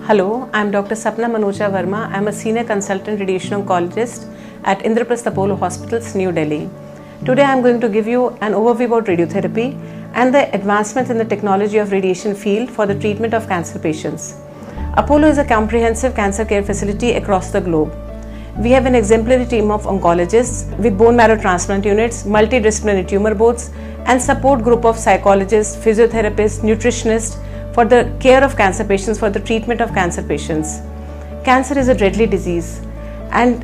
Hello, I'm Dr. Sapna Manocha Verma. I'm a Senior Consultant Radiation Oncologist at Indraprastha Apollo Hospital, New Delhi. Today I'm going to give you an overview about radiotherapy and the advancements in the technology of radiation field for the treatment of cancer patients. Apollo is a comprehensive cancer care facility across the globe. We have an exemplary team of oncologists with bone marrow transplant units, multidisciplinary tumor boards, and support group of psychologists, physiotherapists, nutritionists for the care of cancer patients, for the treatment of cancer patients. Cancer is a deadly disease, and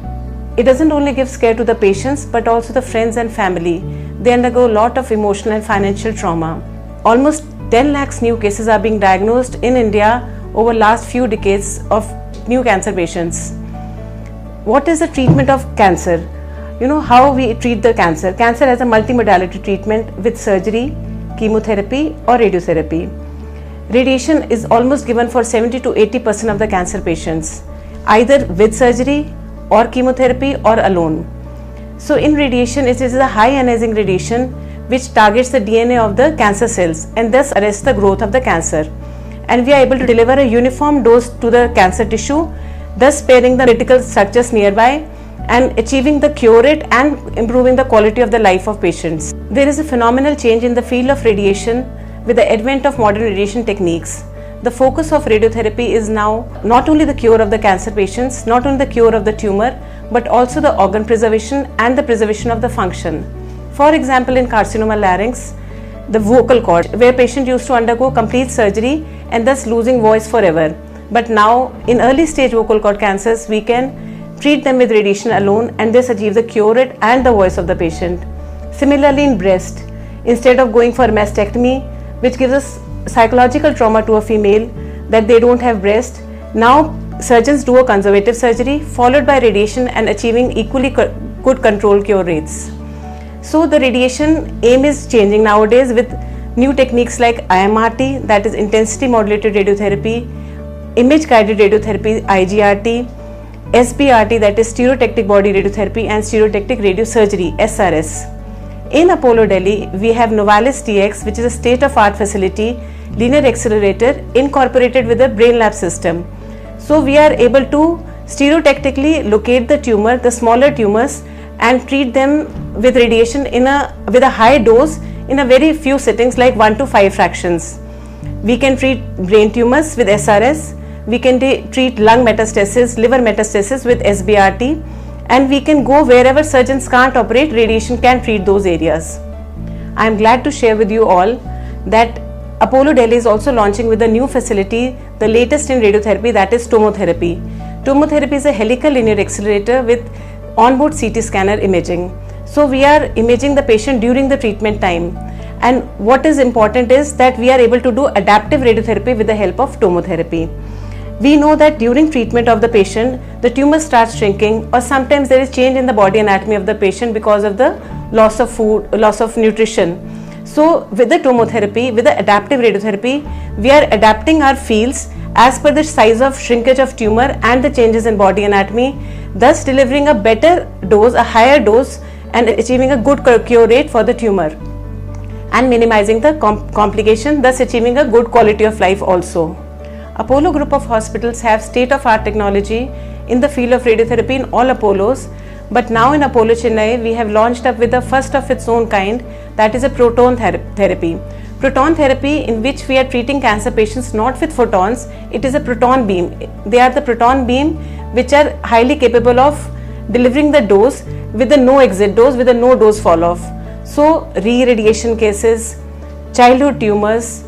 it doesn't only give scare to the patients but also the friends and family. They undergo a lot of emotional and financial trauma. Almost 10 lakhs new cases are being diagnosed in India over last few decades of new cancer patients. What is the treatment of cancer? You know how we treat the cancer. Cancer has a multimodality treatment with surgery, chemotherapy or radiotherapy. Radiation is almost given for 70 to 80% of the cancer patients, either with surgery or chemotherapy or alone. So in radiation, it is a high ionizing radiation which targets the DNA of the cancer cells and thus arrests the growth of the cancer. And we are able to deliver a uniform dose to the cancer tissue, thus sparing the critical structures nearby and achieving the cure rate and improving the quality of the life of patients. There is a phenomenal change in the field of radiation with the advent of modern radiation techniques. The focus of radiotherapy is now not only the cure of the cancer patients, not only the cure of the tumor, but also the organ preservation and the preservation of the function. For example, in carcinoma larynx, the vocal cord, where patient used to undergo complete surgery and thus losing voice forever. But now, in early stage vocal cord cancers, we can treat them with radiation alone and thus achieve the cure rate and the voice of the patient. Similarly, in breast, instead of going for mastectomy, which gives us psychological trauma to a female that they don't have breast, now surgeons do a conservative surgery followed by radiation and achieving equally good control cure rates. So the radiation aim is changing nowadays with new techniques like IMRT, that is intensity modulated radiotherapy, image guided radiotherapy IGRT, SBRT, that is stereotactic body radiotherapy, and stereotactic radiosurgery SRS. In Apollo Delhi, we have Novalis TX, which is a state-of-art facility, linear accelerator incorporated with a brain lab system. So we are able to stereotactically locate the tumor, the smaller tumors, and treat them with radiation with a high dose in a very few settings like 1 to 5 fractions. We can treat brain tumors with SRS, we can treat lung metastasis, liver metastasis with SBRT, and we can go wherever surgeons can't operate, radiation can treat those areas. I am glad to share with you all that Apollo Delhi is also launching with a new facility, the latest in radiotherapy, that is tomotherapy. Tomotherapy is a helical linear accelerator with onboard CT scanner imaging. So we are imaging the patient during the treatment time. And what is important is that we are able to do adaptive radiotherapy with the help of tomotherapy. We know that during treatment of the patient, the tumor starts shrinking, or sometimes there is change in the body anatomy of the patient because of the loss of food, loss of nutrition. So with the tomotherapy, with the adaptive radiotherapy, we are adapting our fields as per the size of shrinkage of tumor and the changes in body anatomy, thus delivering a better dose, a higher dose, and achieving a good cure rate for the tumor and minimizing the complication, thus achieving a good quality of life also. Apollo group of hospitals have state-of-art technology in the field of radiotherapy in all Apollos, but now in Apollo Chennai we have launched up with the first of its own kind, that is a proton therapy. Proton therapy, in which we are treating cancer patients not with photons, it is a proton beam. They are the proton beam which are highly capable of delivering the dose with a no exit dose, with a no dose fall off. So re-radiation cases, childhood tumors,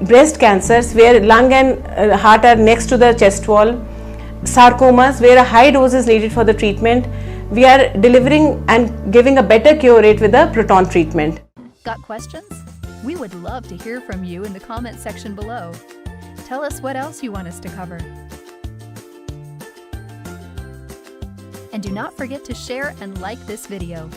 breast cancers where lung and heart are next to the chest wall, sarcomas where a high dose is needed for the treatment, we are delivering and giving a better cure rate with the proton treatment. Got questions? We would love to hear from you in the comment section below. Tell us what else you want us to cover. And do not forget to share and like this video.